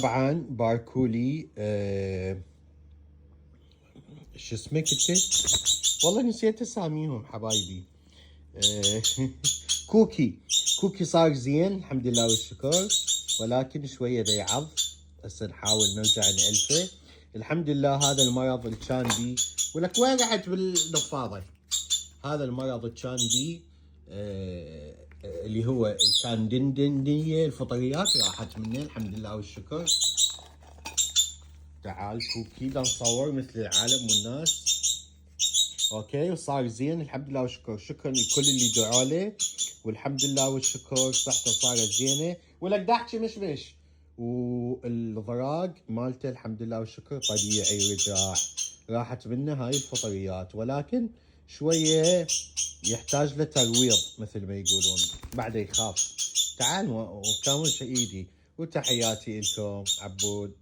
طبعا باركولي شو اسمه كنت والله نسيت اساميهم حبايبي. كوكي صار زين الحمد لله والشكر، ولكن شويه دا يعض. هسه نحاول نرجع نألفه. الحمد لله هذا المرض اللي كان بي، ولك وين رحت بالنفاضه؟ هذا المرض اللي كان بي اللي هو كان دندنية الفطريات راحت منه الحمد لله والشكر. تعال كوكي دا نصور مثل العالم والناس. اوكي وصار زين الحمد لله والشكر. شكرا لكل اللي دعوا له والحمد لله والشكر صحته صارت زينه. ولك دا احكي مشمش. والضراق مالته الحمد لله والشكر طبيعي رجع، راحت منه هاي الفطريات، ولكن شويه يحتاج له ترويض مثل ما يقولون، بعده يخاف. تعال وكامل ايدي وتحياتي لكم عبود.